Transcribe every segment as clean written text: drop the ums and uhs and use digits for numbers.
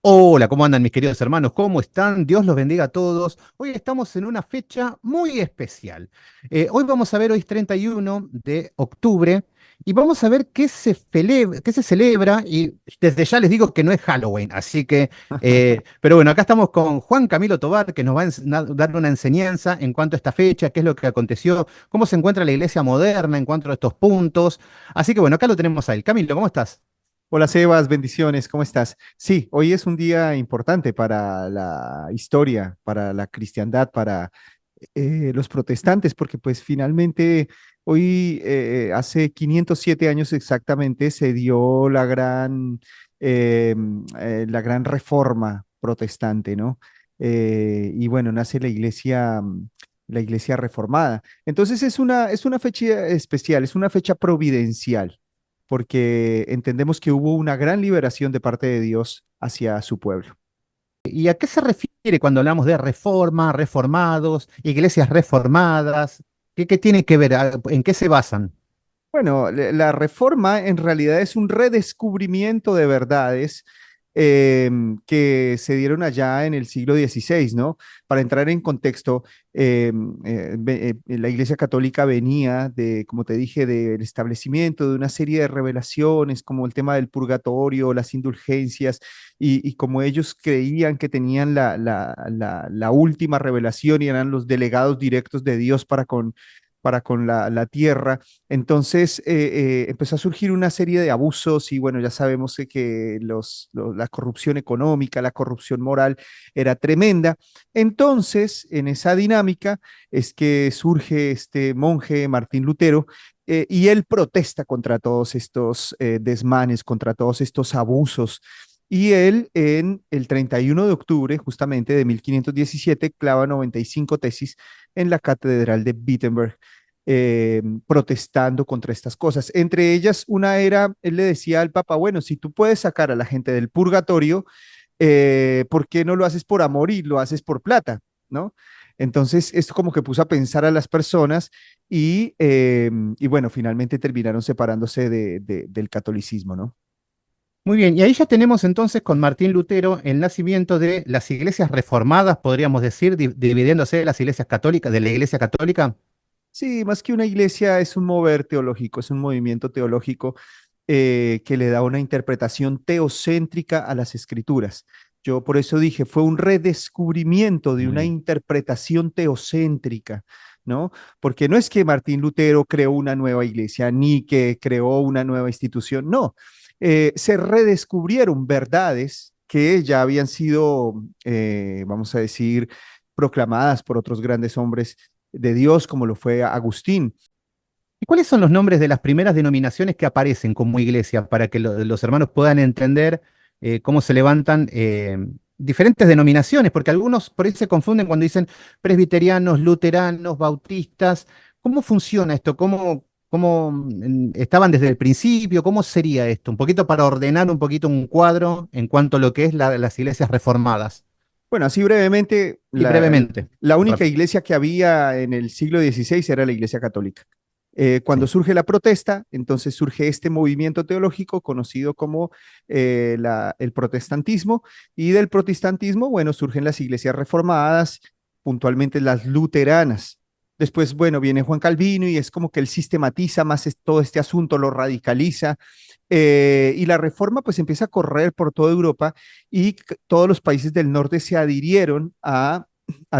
Hola, ¿cómo andan mis queridos hermanos? ¿Cómo están? Dios los bendiga a todos. Hoy estamos en una fecha muy especial. Hoy es 31 de octubre y vamos a ver qué se celebra y desde ya les digo que no es Halloween, así que, pero bueno, acá estamos con Juan Camilo Tobar que nos va a dar una enseñanza en cuanto a esta fecha, qué es lo que aconteció, cómo se encuentra la iglesia moderna en cuanto a estos puntos. Así que bueno, acá lo tenemos a él. Camilo, ¿cómo estás? Hola Sebas, bendiciones, ¿cómo estás? Sí, hoy es un día importante para la historia, para la cristiandad, para los protestantes, porque pues finalmente hoy, hace 507 años exactamente, se dio la gran reforma protestante, ¿no? Y bueno, nace la iglesia reformada. Entonces es una fecha especial, es una fecha providencial porque entendemos que hubo una gran liberación de parte de Dios hacia su pueblo. ¿Y a qué se refiere cuando hablamos de reforma, reformados, iglesias reformadas? ¿Qué tiene que ver? ¿En qué se basan? Bueno, la reforma en realidad es un redescubrimiento de verdades que se dieron allá en el siglo XVI, ¿no? Para entrar en contexto, la Iglesia Católica venía de, como te dije, del establecimiento de una serie de revelaciones, como el tema del purgatorio, las indulgencias, y como ellos creían que tenían la última revelación y eran los delegados directos de Dios para con la tierra. Entonces empezó a surgir una serie de abusos y bueno, ya sabemos que la corrupción económica, la corrupción moral era tremenda. Entonces, en esa dinámica es que surge este monje Martín Lutero y él protesta contra todos estos desmanes, contra todos estos abusos. Y él en el 31 de octubre justamente de 1517 clava 95 tesis en la Catedral de Wittenberg, protestando contra estas cosas. Entre ellas, una era, él le decía al Papa, bueno, si tú puedes sacar a la gente del purgatorio, ¿por qué no lo haces por amor y lo haces por plata? ¿No? Entonces, esto como que puso a pensar a las personas y bueno, finalmente terminaron separándose del catolicismo, ¿no? Muy bien, y ahí ya tenemos entonces con Martín Lutero el nacimiento de las iglesias reformadas, podríamos decir, dividiéndose de las iglesias católicas, de la iglesia católica. Sí, más que una iglesia es un mover teológico, es un movimiento teológico que le da una interpretación teocéntrica a las escrituras. Yo por eso dije, fue un redescubrimiento de Muy una bien. interpretación teocéntrica, ¿no? Porque no es que Martín Lutero creó una nueva iglesia, ni que creó una nueva institución, no. Se redescubrieron verdades que ya habían sido, vamos a decir, proclamadas por otros grandes hombres de Dios, como lo fue Agustín. ¿Y cuáles son los nombres de las primeras denominaciones que aparecen como iglesia para que los hermanos puedan entender cómo se levantan diferentes denominaciones? Porque algunos por ahí se confunden cuando dicen presbiterianos, luteranos, bautistas. ¿Cómo funciona esto? ¿Cómo estaban desde el principio? ¿Cómo sería esto? Un poquito para ordenar un poquito un cuadro en cuanto a lo que es las iglesias reformadas. Bueno, así brevemente, Y brevemente, la única rápido. iglesia que había en el siglo XVI era la Iglesia Católica. Cuando Sí. surge la protesta, entonces surge este movimiento teológico conocido como el protestantismo, y del protestantismo, bueno, surgen las iglesias reformadas, puntualmente las luteranas. Después, bueno, viene Juan Calvino y es como que él sistematiza más todo este asunto, lo radicaliza, y la reforma pues empieza a correr por toda Europa y todos los países del norte se adhirieron a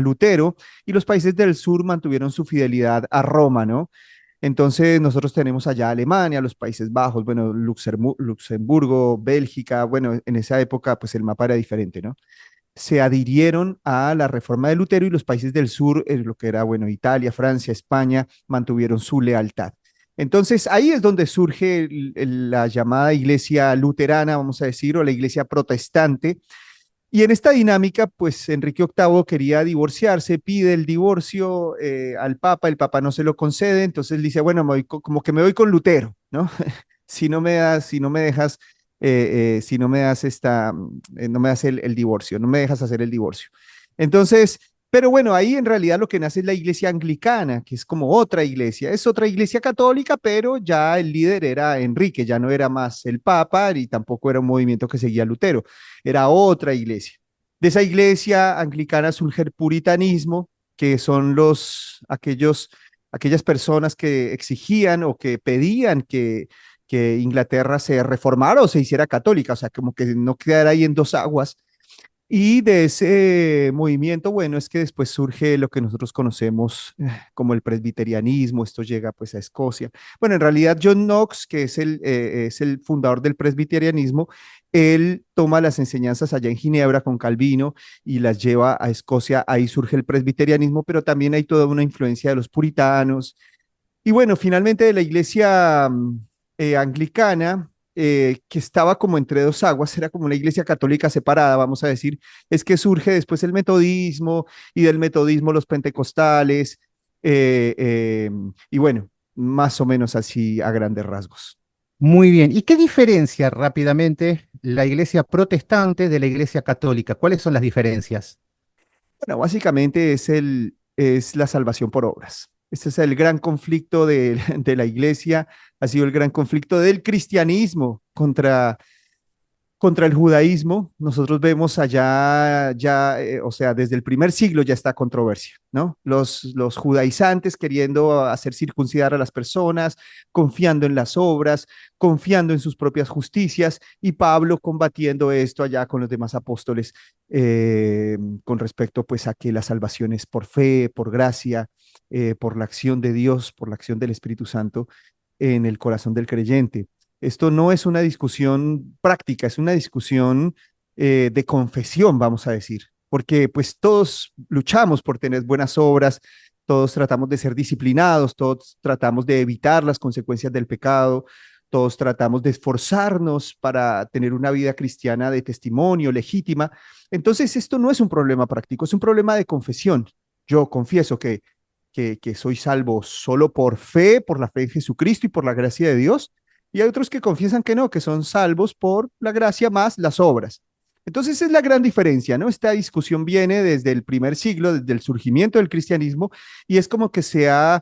Lutero y los países del sur mantuvieron su fidelidad a Roma, ¿no? Entonces nosotros tenemos allá Alemania, los Países Bajos, bueno, Luxemburgo, Bélgica, bueno, en esa época pues el mapa era diferente, ¿no? Se adhirieron a la reforma de Lutero y los países del sur, lo que era, bueno, Italia, Francia, España, mantuvieron su lealtad. Entonces ahí es donde surge la llamada iglesia luterana, vamos a decir, o la iglesia protestante, y en esta dinámica, pues Enrique VIII quería divorciarse, pide el divorcio al Papa, el Papa no se lo concede, entonces dice, bueno, como que me voy con Lutero, ¿no? Si no me dejas, no me das el divorcio, no me dejas hacer el divorcio. Entonces, Pero bueno, ahí en realidad lo que nace es la iglesia anglicana, que es como otra iglesia. Es otra iglesia católica, pero ya el líder era Enrique, ya no era más el Papa y tampoco era un movimiento que seguía Lutero, era otra iglesia. De esa iglesia anglicana surge el puritanismo, que son aquellas personas que exigían o que pedían que Inglaterra se reformara o se hiciera católica, o sea, como que no quedara ahí en dos aguas. Y de ese movimiento, bueno, es que después surge lo que nosotros conocemos como el presbiterianismo, esto llega pues a Escocia. Bueno, en realidad John Knox, que es el fundador del presbiterianismo, él toma las enseñanzas allá en Ginebra con Calvino y las lleva a Escocia, ahí surge el presbiterianismo, pero también hay toda una influencia de los puritanos. Y bueno, finalmente de la iglesia anglicana, que estaba como entre dos aguas, era como una iglesia católica separada, vamos a decir, es que surge después el metodismo y del metodismo los pentecostales, eh, eh, y bueno, más o menos así a grandes rasgos. Muy bien. ¿Y qué diferencia rápidamente la iglesia protestante de la iglesia católica? ¿Cuáles son las diferencias? Bueno, básicamente es la salvación por obras. Este es el gran conflicto de la iglesia, ha sido el gran conflicto del cristianismo contra el judaísmo. Nosotros vemos allá, ya, o sea, desde el primer siglo ya está controversia, ¿no? Los judaizantes queriendo hacer circuncidar a las personas, confiando en las obras, confiando en sus propias justicias, y Pablo combatiendo esto allá con los demás apóstoles, con respecto pues a que la salvación es por fe, por gracia, por la acción de Dios, por la acción del Espíritu Santo en el corazón del creyente. Esto no es una discusión práctica, es una discusión de confesión, vamos a decir, porque pues todos luchamos por tener buenas obras, todos tratamos de ser disciplinados, todos tratamos de evitar las consecuencias del pecado, todos tratamos de esforzarnos para tener una vida cristiana de testimonio, legítima. Entonces, esto no es un problema práctico, es un problema de confesión. Yo confieso que soy salvo solo por fe, por la fe en Jesucristo y por la gracia de Dios, y hay otros que confiesan que no, que son salvos por la gracia más las obras. Entonces es la gran diferencia, ¿no? Esta discusión viene desde el primer siglo, desde el surgimiento del cristianismo, y es como que se ha,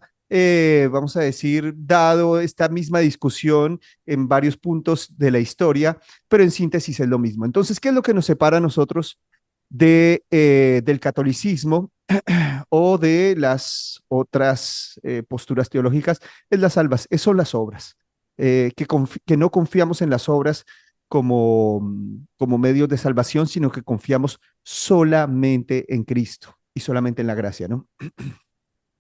vamos a decir, dado esta misma discusión en varios puntos de la historia, pero en síntesis es lo mismo. Entonces, ¿qué es lo que nos separa a nosotros del catolicismo o de las otras posturas teológicas? Es las salvas, son las obras, que no confiamos en las obras como medios de salvación, sino que confiamos solamente en Cristo y solamente en la gracia, ¿no?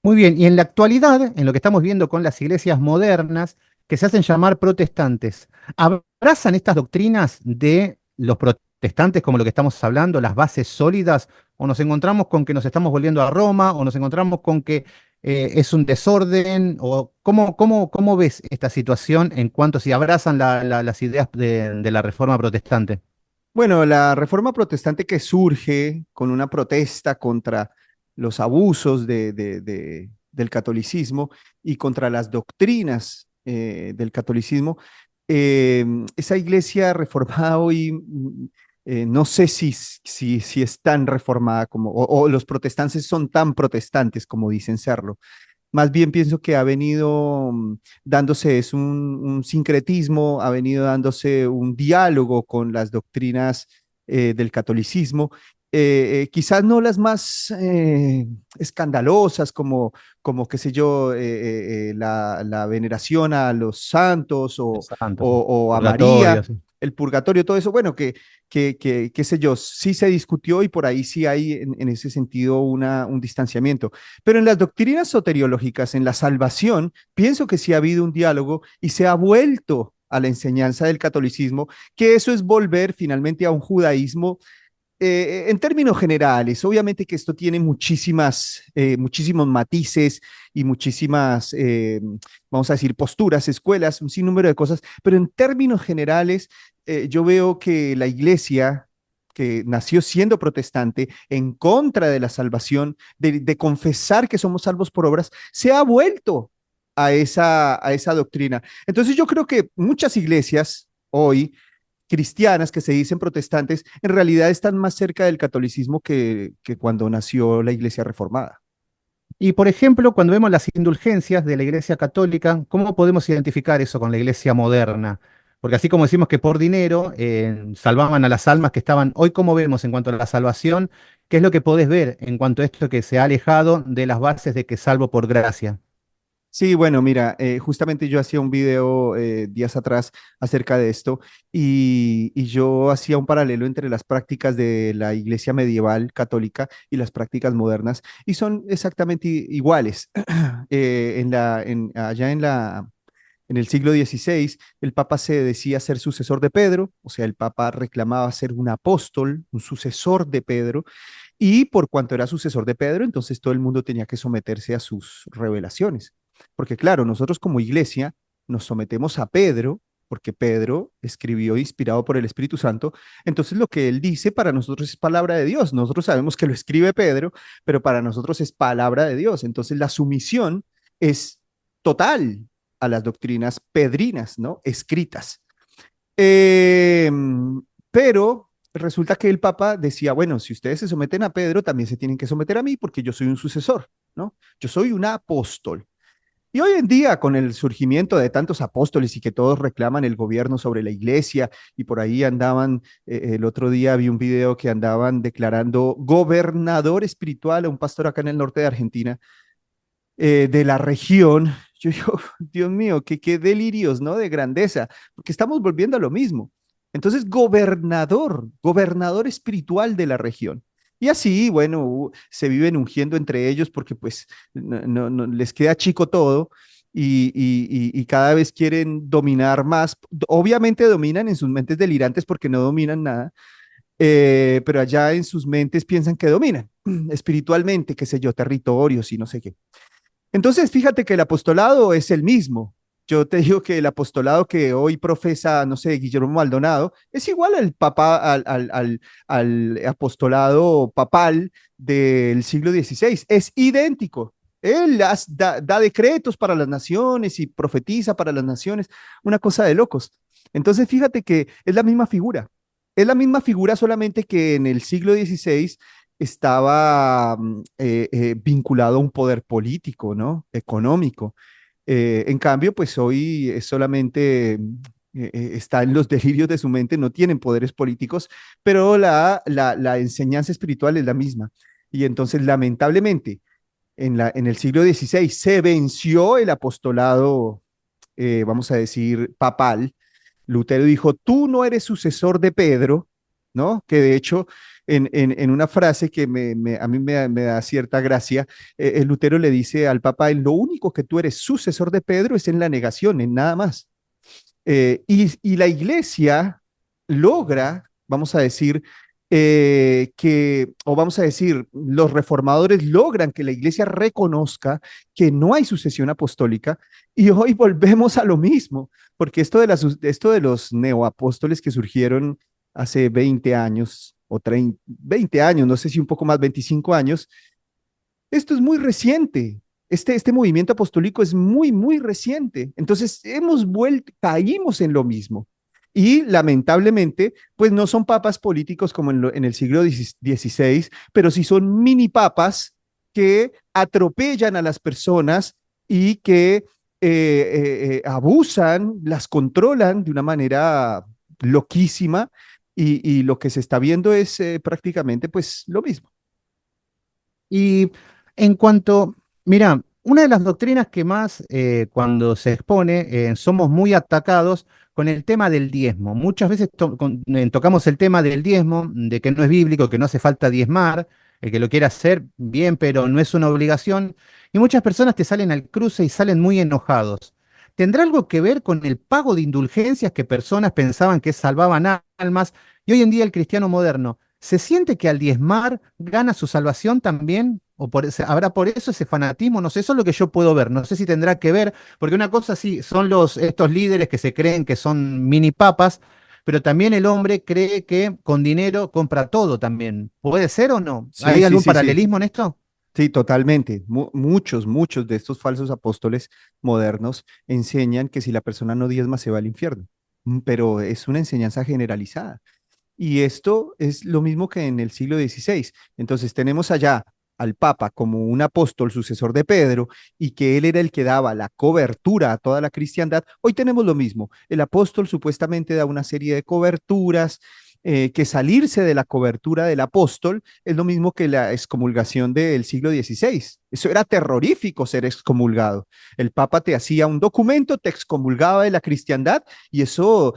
Muy bien. Y en la actualidad, en lo que estamos viendo con las iglesias modernas, que se hacen llamar protestantes, ¿abrazan estas doctrinas de los protestantes como lo que estamos hablando, las bases sólidas, o nos encontramos con que nos estamos volviendo a Roma, o nos encontramos con que es un desorden, o cómo ves esta situación en cuanto si abrazan las ideas de la reforma protestante? Bueno, la reforma protestante que surge con una protesta contra los abusos del catolicismo y contra las doctrinas del catolicismo, eh, esa iglesia reformada hoy, no sé si es tan reformada como, o los protestantes son tan protestantes como dicen serlo. Más bien pienso que ha venido dándose es un sincretismo, ha venido dándose un diálogo con las doctrinas del catolicismo, quizás no las más escandalosas como qué sé yo, la veneración a los santos Santos, o a purgatorio, María, sí. el purgatorio, todo eso, bueno, qué sé yo, sí se discutió y por ahí sí hay en ese sentido un distanciamiento. Pero en las doctrinas soteriológicas, en la salvación, pienso que sí ha habido un diálogo y se ha vuelto a la enseñanza del catolicismo, que eso es volver finalmente a un judaísmo en términos generales. Obviamente que esto tiene muchísimos matices y muchísimas, vamos a decir, posturas, escuelas, un sinnúmero de cosas, pero en términos generales, yo veo que la iglesia que nació siendo protestante en contra de la salvación, de confesar que somos salvos por obras, se ha vuelto a esa doctrina. Entonces yo creo que muchas iglesias hoy cristianas que se dicen protestantes, en realidad están más cerca del catolicismo que cuando nació la Iglesia Reformada. Y por ejemplo, cuando vemos las indulgencias de la Iglesia Católica, ¿cómo podemos identificar eso con la Iglesia moderna? Porque así como decimos que por dinero salvaban a las almas que estaban, hoy cómo vemos en cuanto a la salvación, ¿qué es lo que podés ver en cuanto a esto que se ha alejado de las bases de que salvo por gracia? Sí, bueno, mira, justamente yo hacía un video días atrás acerca de esto y yo hacía un paralelo entre las prácticas de la iglesia medieval católica y las prácticas modernas y son exactamente iguales. Allá en el siglo XVI, el Papa se decía ser sucesor de Pedro, o sea, el Papa reclamaba ser un apóstol, un sucesor de Pedro, y por cuanto era sucesor de Pedro, entonces todo el mundo tenía que someterse a sus revelaciones. Porque claro, nosotros como iglesia nos sometemos a Pedro, porque Pedro escribió inspirado por el Espíritu Santo, entonces lo que él dice para nosotros es palabra de Dios. Nosotros sabemos que lo escribe Pedro, pero para nosotros es palabra de Dios. Entonces la sumisión es total a las doctrinas pedrinas, ¿no? Escritas. Eh, pero resulta que el Papa decía, bueno, si ustedes se someten a Pedro, también se tienen que someter a mí porque yo soy un sucesor, ¿no? Yo soy un apóstol. Y hoy en día, con el surgimiento de tantos apóstoles y que todos reclaman el gobierno sobre la iglesia, y por ahí andaban, el otro día vi un video que andaban declarando gobernador espiritual a un pastor acá en el norte de Argentina, de la región. Yo digo, Dios mío, qué delirios, ¿no? De grandeza, porque estamos volviendo a lo mismo. Entonces, gobernador espiritual de la región. Y así, bueno, se viven ungiendo entre ellos porque pues no les queda chico todo y cada vez quieren dominar más. Obviamente dominan en sus mentes delirantes porque no dominan nada, pero allá en sus mentes piensan que dominan espiritualmente, qué sé yo, territorios y no sé qué. Entonces, fíjate que el apostolado es el mismo. Yo te digo que el apostolado que hoy profesa, no sé, Guillermo Maldonado, es igual al apostolado papal del siglo XVI. Es idéntico. Él da decretos para las naciones y profetiza para las naciones, una cosa de locos. Entonces, fíjate que es la misma figura. Es la misma figura, solamente que en el siglo XVI estaba vinculado a un poder político, ¿no? Económico. En cambio, pues hoy es solamente está en los delirios de su mente, no tienen poderes políticos, pero la enseñanza espiritual es la misma. Y entonces, lamentablemente, en el siglo XVI se venció el apostolado, vamos a decir, papal. Lutero dijo, tú no eres sucesor de Pedro, ¿no? Que de hecho, en una frase que a mí me da cierta gracia, el Lutero le dice al Papa, en lo único que tú eres sucesor de Pedro es en la negación, en nada más. Y la iglesia logra, vamos a decir, o vamos a decir, los reformadores logran que la iglesia reconozca que no hay sucesión apostólica y hoy volvemos a lo mismo, porque esto de los neoapóstoles que surgieron hace 20 años o 30, 20 años, no sé si un poco más, 25 años, esto es muy reciente. Este movimiento apostólico es muy reciente. Entonces, hemos vuelto, caímos en lo mismo. Y lamentablemente, pues no son papas políticos como en el siglo XVI, pero sí son mini papas que atropellan a las personas y que abusan, las controlan de una manera loquísima y lo que se está viendo es prácticamente pues lo mismo. Y en cuanto, mira, una de las doctrinas que más cuando se expone somos muy atacados con el tema del diezmo. Muchas veces tocamos el tema del diezmo, de que no es bíblico, que no hace falta diezmar, el que lo quiera hacer bien, pero no es una obligación. Y muchas personas te salen al cruce y salen muy enojados. ¿Tendrá algo que ver con el pago de indulgencias que personas pensaban que salvaban almas y hoy en día el cristiano moderno? ¿Se siente que al diezmar gana su salvación también? ¿O habrá por eso ese fanatismo? No sé, eso es lo que yo puedo ver. No sé si tendrá que ver, porque una cosa sí, son estos líderes que se creen que son mini papas, pero también el hombre cree que con dinero compra todo también. ¿Puede ser o no? Sí, ¿Hay sí, algún sí, sí. paralelismo en esto? Sí, totalmente. Muchos de estos falsos apóstoles modernos enseñan que si la persona no diezma se va al infierno. pero es una enseñanza generalizada. Y esto es lo mismo que en el siglo XVI. Entonces tenemos allá al Papa como un apóstol sucesor de Pedro y que él era el que daba la cobertura a toda la cristiandad. Hoy tenemos lo mismo. El apóstol supuestamente da una serie de coberturas, que salirse de la cobertura del apóstol es lo mismo que la excomulgación del siglo XVI. Eso era terrorífico ser excomulgado. El Papa te hacía un documento, te excomulgaba de la cristiandad y eso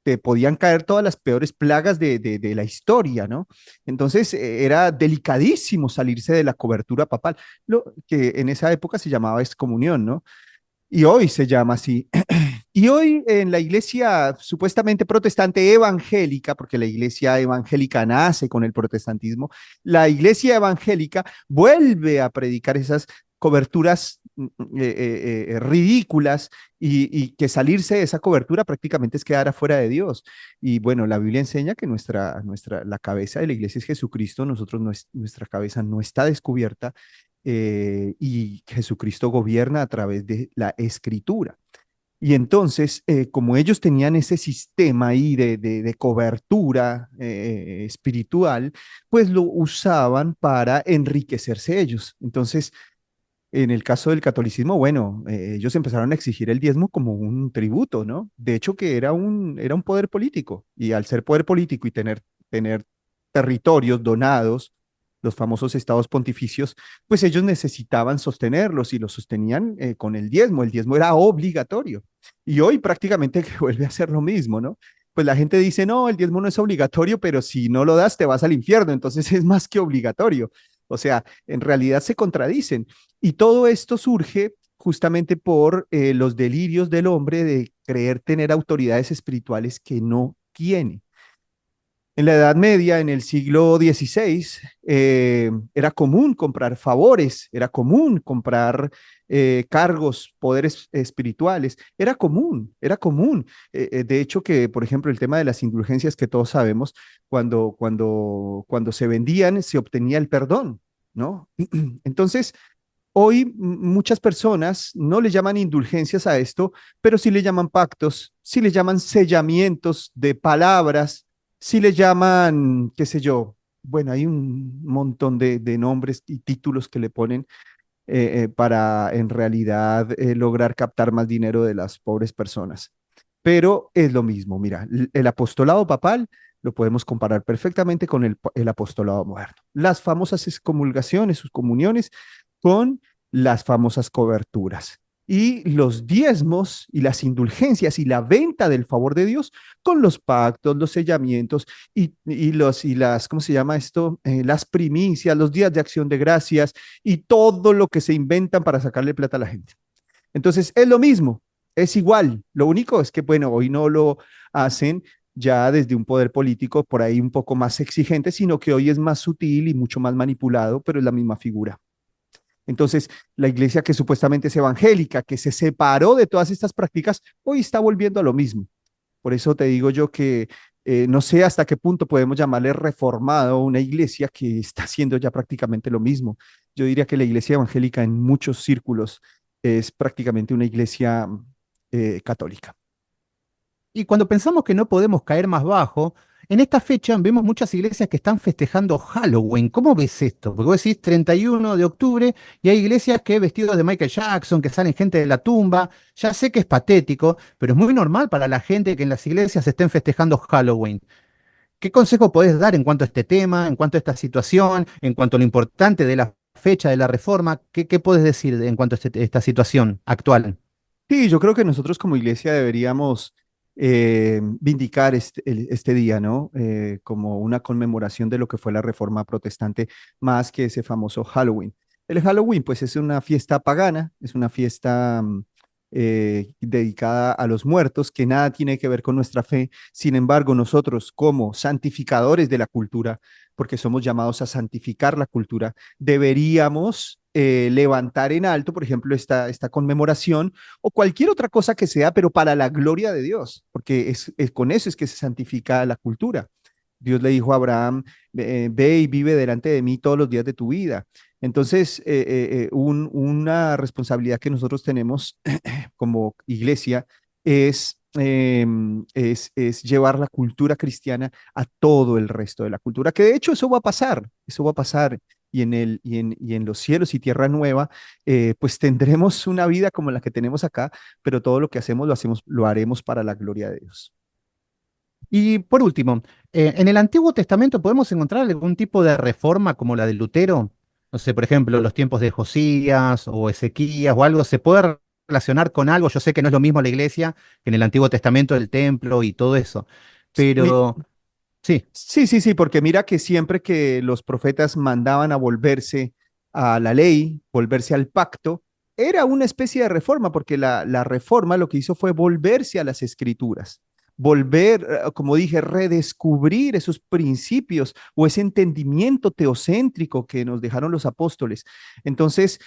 te podían caer todas las peores plagas de la historia, ¿no? Entonces era delicadísimo salirse de la cobertura papal, lo que en esa época se llamaba excomunión, ¿no? Y hoy se llama así. Y hoy en la iglesia supuestamente protestante evangélica, porque la iglesia evangélica nace con el protestantismo, la iglesia evangélica vuelve a predicar esas coberturas ridículas y que salirse de esa cobertura prácticamente es quedar afuera de Dios. Y bueno, la Biblia enseña que la cabeza de la iglesia es Jesucristo, nosotros nuestra cabeza no está descubierta, y Jesucristo gobierna a través de la escritura. Y entonces, como ellos tenían ese sistema ahí de cobertura espiritual, pues lo usaban para enriquecerse ellos. Entonces, en el caso del catolicismo, bueno, ellos empezaron a exigir el diezmo como un tributo, ¿no? De hecho, que era un poder político. Y al ser poder político y tener territorios donados, los famosos estados pontificios, pues ellos necesitaban sostenerlos y los sostenían con el diezmo. El diezmo era obligatorio. Y hoy prácticamente que vuelve a ser lo mismo, ¿no? Pues la gente dice, no, el diezmo no es obligatorio, pero si no lo das, te vas al infierno. Entonces es más que obligatorio. O sea, en realidad se contradicen. Y todo esto surge justamente por los delirios del hombre de creer tener autoridades espirituales que no tiene. En la Edad Media, en el siglo XVI, era común comprar favores, era común comprar cargos, poderes espirituales, era común, era común. De hecho, que, por ejemplo, el tema de las indulgencias que todos sabemos, cuando se vendían, se obtenía el perdón, ¿no? Entonces, hoy muchas personas no le llaman indulgencias a esto, pero sí le llaman pactos, sí le llaman sellamientos de palabras, sí le llaman, qué sé yo, bueno, hay un montón de nombres y títulos que le ponen para en realidad lograr captar más dinero de las pobres personas. Pero es lo mismo, mira, el apostolado papal lo podemos comparar perfectamente con el apostolado moderno. Las famosas excomulgaciones, sus comuniones, con las famosas coberturas. Y los diezmos y las indulgencias y la venta del favor de Dios con los pactos, los sellamientos y ¿cómo se llama esto? Las primicias, los días de acción de gracias y todo lo que se inventan para sacarle plata a la gente. Entonces, es lo mismo, es igual. Lo único es que, bueno, hoy no lo hacen ya desde un poder político por ahí un poco más exigente, sino que hoy es más sutil y mucho más manipulado, pero es la misma figura. Entonces, la iglesia que supuestamente es evangélica, que se separó de todas estas prácticas, hoy está volviendo a lo mismo. Por eso te digo yo que no sé hasta qué punto podemos llamarle reformado una iglesia que está haciendo ya prácticamente lo mismo. Yo diría que la iglesia evangélica en muchos círculos es prácticamente una iglesia católica. Y cuando pensamos que no podemos caer más bajo, en esta fecha vemos muchas iglesias que están festejando Halloween. ¿Cómo ves esto? Porque vos decís 31 de octubre y hay iglesias que vestidos de Michael Jackson, que salen gente de la tumba. Ya sé que es patético, pero es muy normal para la gente que en las iglesias estén festejando Halloween. ¿Qué consejo podés dar en cuanto a este tema, en cuanto a esta situación, en cuanto a lo importante de la fecha de la reforma? ¿Qué podés decir en cuanto a esta situación actual? Sí, yo creo que nosotros como iglesia deberíamos vindicar este día, ¿no? Como una conmemoración de lo que fue la reforma protestante, más que ese famoso Halloween. El Halloween, pues, es una fiesta pagana, es una fiesta dedicada a los muertos, que nada tiene que ver con nuestra fe. Sin embargo, nosotros como santificadores de la cultura, porque somos llamados a santificar la cultura, deberíamos levantar en alto, por ejemplo, esta conmemoración o cualquier otra cosa que sea, pero para la gloria de Dios, porque con eso es que se santifica la cultura. Dios le dijo a Abraham, ve y vive delante de mí todos los días de tu vida. Entonces, una responsabilidad que nosotros tenemos como iglesia es es llevar la cultura cristiana a todo el resto de la cultura, que de hecho eso va a pasar. Y en los cielos y tierra nueva, pues tendremos una vida como la que tenemos acá, pero todo lo que hacemos, lo haremos para la gloria de Dios. Y por último, ¿en el Antiguo Testamento podemos encontrar algún tipo de reforma como la de Lutero? No sé, por ejemplo, los tiempos de Josías o Ezequías o algo, ¿se puede relacionar con algo? Yo sé que no es lo mismo la iglesia que en el Antiguo Testamento, el templo y todo eso, Mi- pero sí, Sí, sí, sí, porque mira que siempre que los profetas mandaban a volverse a la ley, volverse al pacto, era una especie de reforma, porque la reforma lo que hizo fue volverse a las escrituras, volver, como dije, redescubrir esos principios o ese entendimiento teocéntrico que nos dejaron los apóstoles. Entonces,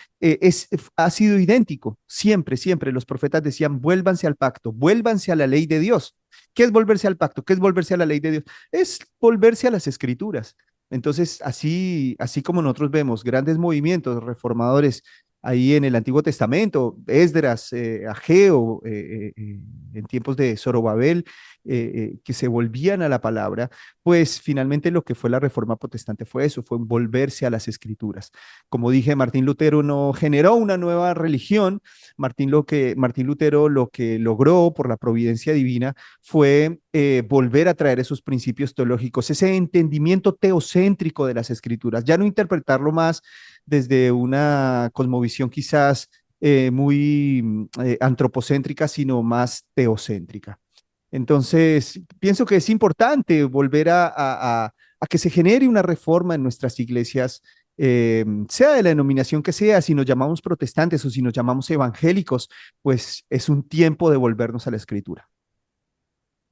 ha sido idéntico, siempre, siempre los profetas decían, vuélvanse al pacto, vuélvanse a la ley de Dios. ¿Qué es volverse al pacto? ¿Qué es volverse a la ley de Dios? Es volverse a las escrituras. Entonces, así como nosotros vemos grandes movimientos reformadores ahí en el Antiguo Testamento, Esdras, Ageo, en tiempos de Zorobabel, que se volvían a la palabra, pues finalmente lo que fue la reforma protestante fue eso, fue volverse a las escrituras. Como dije, Martín Lutero no generó una nueva religión. Martín Lutero lo que logró por la providencia divina fue volver a traer esos principios teológicos, ese entendimiento teocéntrico de las escrituras, ya no interpretarlo más desde una cosmovisión quizás muy antropocéntrica, sino más teocéntrica. Entonces, pienso que es importante volver a que se genere una reforma en nuestras iglesias, sea de la denominación que sea, si nos llamamos protestantes o si nos llamamos evangélicos, pues es un tiempo de volvernos a la escritura.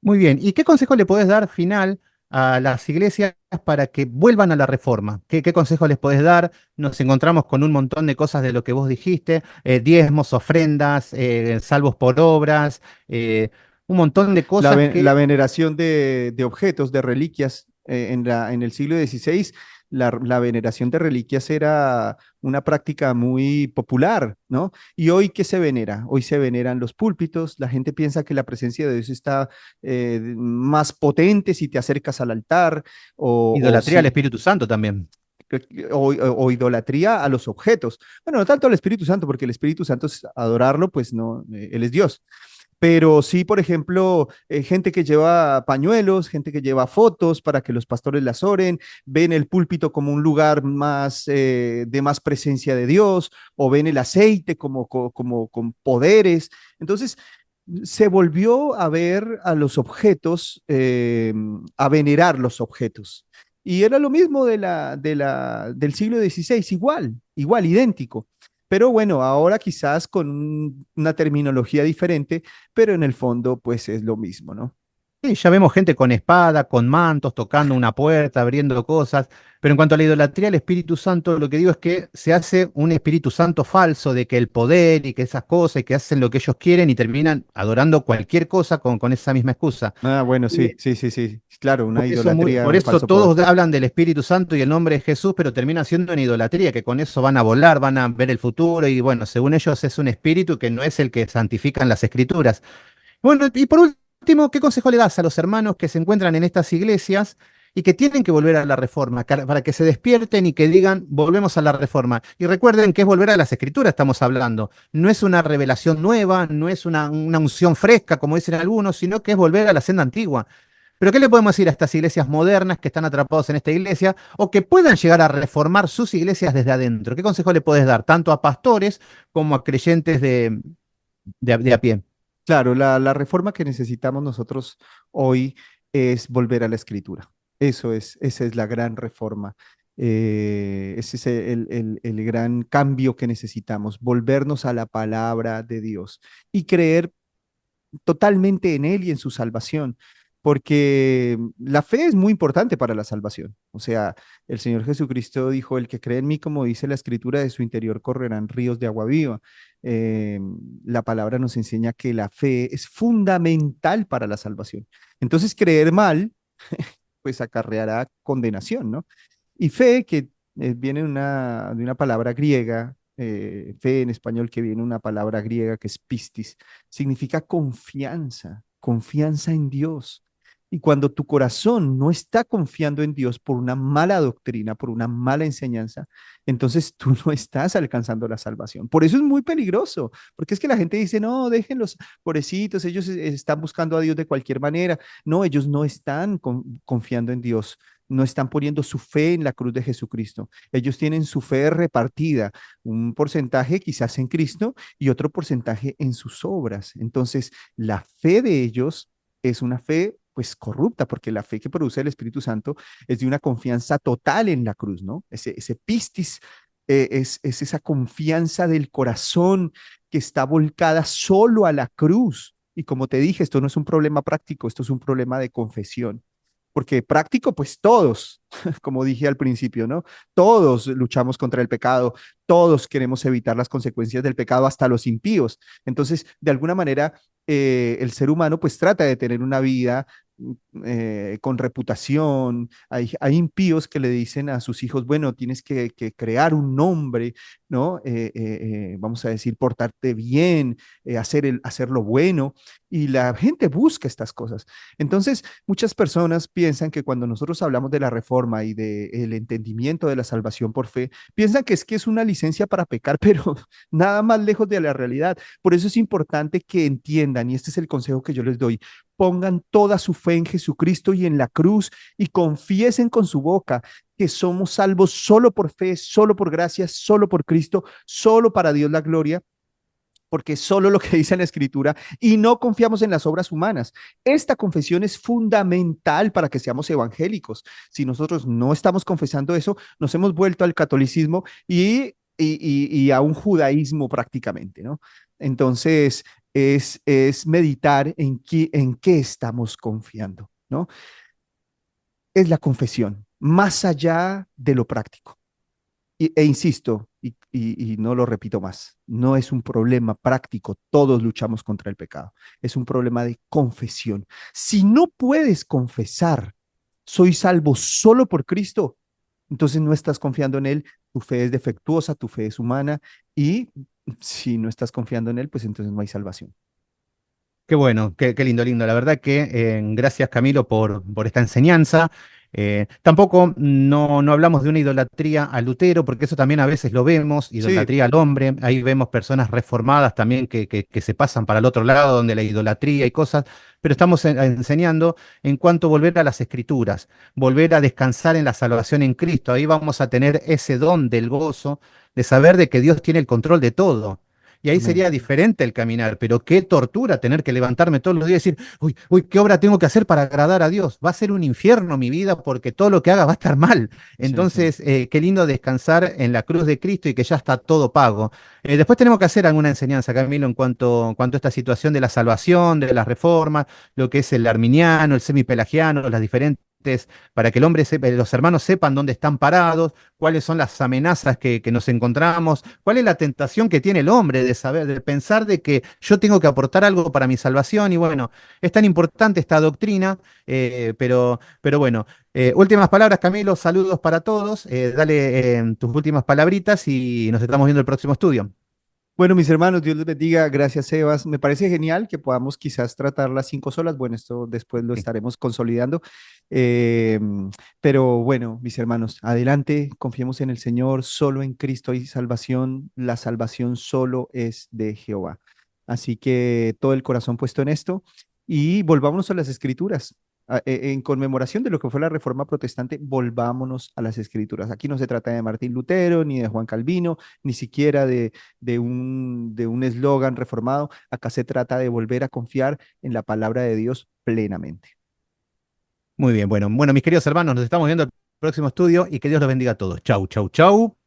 muy bien. ¿Y qué consejo le podés dar final a las iglesias para que vuelvan a la reforma? ¿Qué consejo les podés dar? Nos encontramos con un montón de cosas de lo que vos dijiste, diezmos, ofrendas, salvos por obras, un montón de cosas La que veneración de objetos, de reliquias, en el siglo XVI, la veneración de reliquias era una práctica muy popular, ¿no? ¿Y hoy qué se venera? Hoy se veneran los púlpitos, la gente piensa que la presencia de Dios está más potente si te acercas al altar o idolatría al si... Espíritu Santo también. O idolatría a los objetos. Bueno, no tanto al Espíritu Santo, porque el Espíritu Santo es adorarlo, pues no, Él es Dios, pero sí, por ejemplo, gente que lleva pañuelos, gente que lleva fotos para que los pastores las oren, ven el púlpito como un lugar más de más presencia de Dios, o ven el aceite como con poderes. Entonces, se volvió a ver a los objetos, a venerar los objetos. Y era lo mismo del siglo XVI, igual, idéntico. Pero bueno, ahora quizás con una terminología diferente, pero en el fondo pues es lo mismo, ¿no? Sí, ya vemos gente con espada, con mantos, tocando una puerta, abriendo cosas, pero en cuanto a la idolatría al Espíritu Santo, lo que digo es que se hace un Espíritu Santo falso de que el poder y que esas cosas y que hacen lo que ellos quieren y terminan adorando cualquier cosa con esa misma excusa. Ah, bueno, Y sí, sí, sí, sí, claro, una por eso, idolatría, por un eso falso poder. todos hablan del Espíritu Santo y el nombre de Jesús, pero termina siendo una idolatría, que con eso van a volar, van a ver el futuro y bueno, según ellos es un espíritu que no es el que santifican las Escrituras. Bueno, y por último, ¿qué consejo le das a los hermanos que se encuentran en estas iglesias y que tienen que volver a la reforma, para que se despierten y que digan, volvemos a la reforma? Y recuerden que es volver a las escrituras, estamos hablando. No es una revelación nueva, no es una unción fresca, como dicen algunos, sino que es volver a la senda antigua. Pero ¿qué le podemos decir a estas iglesias modernas que están atrapados en esta iglesia o que puedan llegar a reformar sus iglesias desde adentro? ¿Qué consejo le puedes dar tanto a pastores como a creyentes de a pie? Claro, la reforma que necesitamos nosotros hoy es volver a la escritura. Esa es la gran reforma. Ese es el gran cambio que necesitamos, volvernos a la palabra de Dios y creer totalmente en Él y en su salvación, porque la fe es muy importante para la salvación. O sea, el Señor Jesucristo dijo, el que cree en mí, como dice la escritura, de su interior correrán ríos de agua viva. Eh, la palabra nos enseña que la fe es fundamental para la salvación. Entonces, creer mal, pues acarreará condenación, ¿no? Y fe, que viene de una palabra griega, fe en español que viene de una palabra griega que es pistis, significa confianza. confianza en Dios. Y cuando tu corazón no está confiando en Dios por una mala doctrina, por una mala enseñanza, entonces tú no estás alcanzando la salvación. Por eso es muy peligroso, porque es que la gente dice, no, déjenlos, pobrecitos, ellos están buscando a Dios de cualquier manera. No, ellos no están confiando en Dios, no están poniendo su fe en la cruz de Jesucristo. Ellos tienen su fe repartida, un porcentaje quizás en Cristo y otro porcentaje en sus obras. Entonces, la fe de ellos es una fe pues corrupta, porque la fe que produce el Espíritu Santo es de una confianza total en la cruz, ¿no? Ese pistis es esa confianza del corazón que está volcada solo a la cruz. Y como te dije, esto no es un problema práctico, esto es un problema de confesión. Porque práctico, pues todos, como dije al principio, ¿no? Todos luchamos contra el pecado, todos queremos evitar las consecuencias del pecado, hasta los impíos. Entonces, de alguna manera, el ser humano pues trata de tener una vida con reputación. Hay impíos que le dicen a sus hijos, bueno, tienes que crear un nombre, ¿no? Vamos a decir, portarte bien, hacer lo bueno. Y la gente busca estas cosas. Entonces, muchas personas piensan que cuando nosotros hablamos de la reforma y del entendimiento de la salvación por fe, piensan que es una licencia para pecar, pero nada más lejos de la realidad. Por eso es importante que entiendan, y este es el consejo que yo les doy, pongan toda su fe en Jesucristo y en la cruz y confiesen con su boca que somos salvos solo por fe, solo por gracia, solo por Cristo, solo para Dios la gloria, porque es solo lo que dice la Escritura y no confiamos en las obras humanas. Esta confesión es fundamental para que seamos evangélicos. Si nosotros no estamos confesando eso, nos hemos vuelto al catolicismo y a un judaísmo prácticamente, ¿no? Entonces, es meditar en qué estamos confiando, ¿no? Es la confesión, más allá de lo práctico. Insisto, y no lo repito más, no es un problema práctico, todos luchamos contra el pecado, es un problema de confesión. Si no puedes confesar, soy salvo solo por Cristo, entonces no estás confiando en Él, tu fe es defectuosa, tu fe es humana, y si no estás confiando en Él, pues entonces no hay salvación. Qué bueno, qué lindo, lindo. La verdad que gracias Camilo por esta enseñanza. Tampoco no hablamos de una idolatría a Lutero, porque eso también a veces lo vemos, Sí, idolatría al hombre. Ahí vemos personas reformadas también que se pasan para el otro lado, donde la idolatría y cosas, pero estamos enseñando en cuanto a volver a las escrituras, volver a descansar en la salvación en Cristo. Ahí vamos a tener ese don del gozo, de saber de que Dios tiene el control de todo. Y ahí amén. sería diferente el caminar, pero qué tortura tener que levantarme todos los días y decir, uy, uy, ¿qué obra tengo que hacer para agradar a Dios? Va a ser un infierno mi vida porque todo lo que haga va a estar mal. Sí, sí. Entonces, qué lindo descansar en la cruz de Cristo y que ya está todo pago. Después tenemos que hacer alguna enseñanza, Camilo, en cuanto a esta situación de la salvación, de las reformas, lo que es el arminiano, el semipelagiano, las diferentes para que el hombre sepa, los hermanos sepan dónde están parados, cuáles son las amenazas que nos encontramos, cuál es la tentación que tiene el hombre de saber, de pensar de que yo tengo que aportar algo para mi salvación. Y bueno, es tan importante esta doctrina, pero bueno. Últimas palabras, Camilo, saludos para todos. Dale tus últimas palabritas y nos estamos viendo el próximo estudio. Bueno, mis hermanos, Dios les bendiga. Gracias, Sebas. Me parece genial que podamos quizás tratar las cinco solas. Bueno, esto después lo Sí. estaremos consolidando. Eh, pero bueno, mis hermanos, adelante, confiemos en el Señor. Solo en Cristo hay salvación. La salvación solo es de Jehová. Así que todo el corazón puesto en esto y volvámonos a las Escrituras. En conmemoración de lo que fue la Reforma Protestante, volvámonos a las Escrituras. Aquí no se trata de Martín Lutero ni de Juan Calvino, ni siquiera de un eslogan reformado. Acá se trata de volver a confiar en la palabra de Dios plenamente. Muy bien, bueno, mis queridos hermanos, nos estamos viendo el próximo estudio y que Dios los bendiga a todos. Chau, chau, chau.